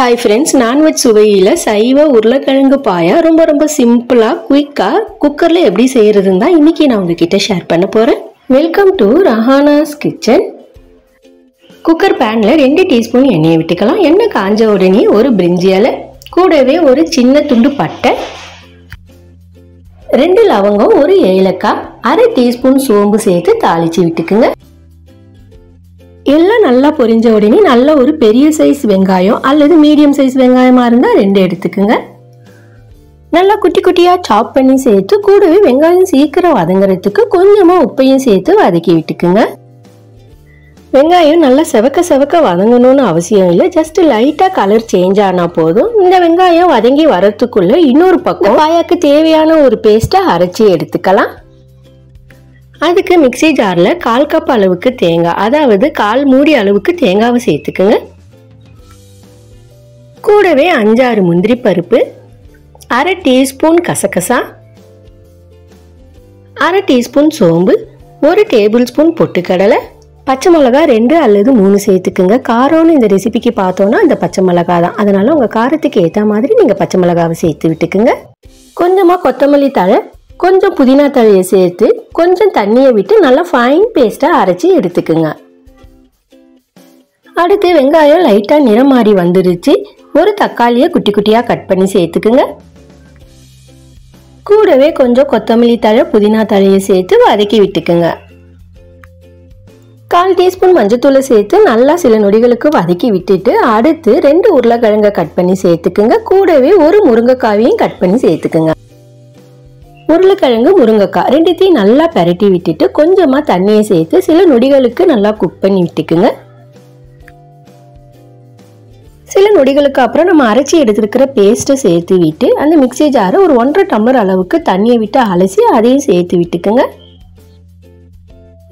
Hi friends nonveg சுவையில சைவ உருளைக்கிழங்கு பாயா ரொம்ப சிம்பிளா குயிக்கா குக்கர்ல எப்படி செய்யறதுன்னு தான் இன்னைக்கு நான் உங்ககிட்ட ஷேர் பண்ண போறேன். Welcome to Rahana's kitchen. Cooker பேன்ல 2 டீஸ்பூன் எண்ணெய் விட்டுக்கலாம். எண்ணெய் காஞ்ச உடனே ஒரு பிரிஞ்சி இலை, கூடவே ஒரு சின்ன துண்டு பட்டை, 2 லவங்கம், ஒரு ஏலக்காய், 1/2 டீஸ்பூன் சோம்பு சேர்த்து தாளிச்சு விட்டுக்குங்க. எல்லாம் நல்லா பொரிஞ்ச உடனே நல்ல ஒரு பெரிய சைஸ் வெங்காயம் அல்லது மீடியம் சைஸ் வெங்காயமா இருந்தா 2 எடுத்துக்குங்க. நல்லா குட்டி குட்டியா சாப் பண்ணி சேர்த்து கூடவே வெங்காயம் சீக்கிரம் வதங்குறதுக்கு கொஞ்சமா உப்பையும் சேர்த்து வதக்கி விட்டுக்குங்க. வெங்காயம் நல்லா செவக்க வதங்கணும்னு அவசியம் இல்லை, ஜஸ்ட் லைட்டா கலர் சேஞ்ச் ஆனா போதும். இந்த வெங்காயம் வதங்கி வரத்துக்குள்ள இன்னொரு பக்கம் பாயாக்கு தேவையான ஒரு பேஸ்ட்டை அரைச்சி எடுத்துக்கலாம். அதுக்கு மிக்ஸி ஜாரில் 1/4 கப் அளவுக்கு தேங்காய், அதாவது 1/4 மூடி அளவுக்கு தேங்காவை சேர்த்துக்குங்க. கூடவே 5-6 முந்திரி பருப்பு, 1/2 டீஸ்பூன் கசகசா, 1/2 டீஸ்பூன் சோம்பு, 1 டேபிள் ஸ்பூன் பொட்டுக்கடலை, பச்சை மிளகாய் 2 அல்லது 3 சேர்த்துக்குங்க. காரம்னு இந்த ரெசிபிக்கு பார்த்தோன்னா அந்த பச்சை மிளகாய் தான், அதனால உங்கள் காரத்துக்கு ஏற்ற மாதிரி நீங்கள் பச்சை மிளகாவை சேர்த்து விட்டுக்குங்க. கொஞ்சமாக கொத்தமல்லி தழை, கொஞ்சம் புதினா தழையை சேர்த்து கொஞ்சம் தண்ணியை விட்டு நல்லா ஃபைன் பேஸ்ட்டாக அரைச்சி எடுத்துக்குங்க. அடுத்து வெங்காயம் லைட்டாக நிறம் மாறி வந்துருச்சு. ஒரு தக்காளியை குட்டி குட்டியாக கட் பண்ணி சேர்த்துக்குங்க. கூடவே கொஞ்சம் கொத்தமல்லி தழை, புதினா தழையை சேர்த்து வதக்கி விட்டுக்குங்க. 1/4 டீஸ்பூன் மஞ்சத்தூளை சேர்த்து நல்லா சில நொடிகளுக்கு வதக்கி விட்டுட்டு அடுத்து 2 உருளைக்கிழங்கை கட் பண்ணி சேர்த்துக்குங்க. கூடவே ஒரு முருங்கைக்காவையும் கட் பண்ணி சேர்த்துக்குங்க. உருளைக்கிழங்கு முருங்கைக்காய் ரெண்டுத்தையும் நல்லா பரட்டி விட்டுட்டு கொஞ்சமா தண்ணியை சேர்த்து சில நொடிகளுக்கு நல்லா குக் பண்ணி விட்டுக்குங்க. சில நொடிகளுக்கு அப்புறம் நம்ம அரைச்சி எடுத்துருக்கிற பேஸ்ட்டை சேர்த்து விட்டு அந்த மிக்ஸி ஜாரை ஒரு 1.5 டம்ளர் அளவுக்கு தண்ணியை விட்டு அலசி அதையும் சேர்த்து விட்டுக்குங்க.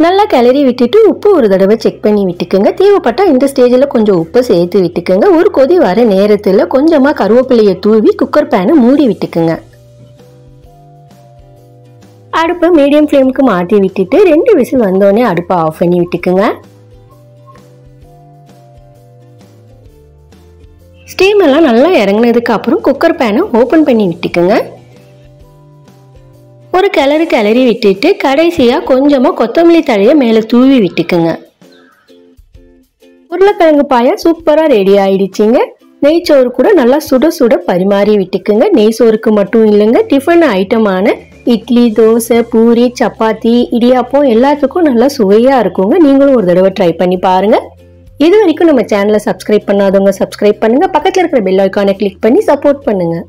நல்லா கிளறி விட்டுட்டு உப்பு ஒரு தடவை செக் பண்ணி விட்டுக்குங்க. தேவைப்பட்டா இந்த ஸ்டேஜில் கொஞ்சம் உப்பு சேர்த்து விட்டுக்குங்க. ஒரு கொதி வர நேரத்தில் கொஞ்சமாக கருவேப்பிலையை தூவி குக்கர் பேனை மூடி விட்டுக்குங்க. அடுப்பை மீடியம் ஃப்ளேமுக்கு மாற்றி விட்டுட்டு 2 விசில் வந்தோடனே அடுப்பை ஆஃப் பண்ணி விட்டுக்குங்க. ஸ்டீம் எல்லாம் நல்லா இறங்கினதுக்கு அப்புறம் குக்கர் பேனை ஓப்பன் பண்ணி விட்டுக்குங்க. ஒரு கிளறி விட்டுட்டு கடைசியாக கொஞ்சமாக கொத்தமல்லி தழையை மேலே தூவி விட்டுக்குங்க. உருளைக்கிழங்கு பாயா சூப்பராக ரெடி ஆயிடுச்சிங்க. நெய்ச்சோறு கூட நல்லா சுட பரிமாறி விட்டுக்குங்க. நெய் சோறுக்கு மட்டும் இல்லைங்க, டிஃபன் ஐட்டமான இட்லி, தோசை, பூரி, சப்பாத்தி, இடியாப்பம் எல்லாத்துக்கும் நல்லா சுவையாக இருக்குங்க. நீங்களும் ஒரு தடவை ட்ரை பண்ணி பாருங்கள். இது வரைக்கும் நம்ம சேனலை சப்ஸ்கிரைப் பண்ணாதவங்க சப்ஸ்கிரைப் பண்ணுங்கள். பக்கத்தில் இருக்கிற பெல் ஐக்கானை கிளிக் பண்ணி சப்போர்ட் பண்ணுங்கள்.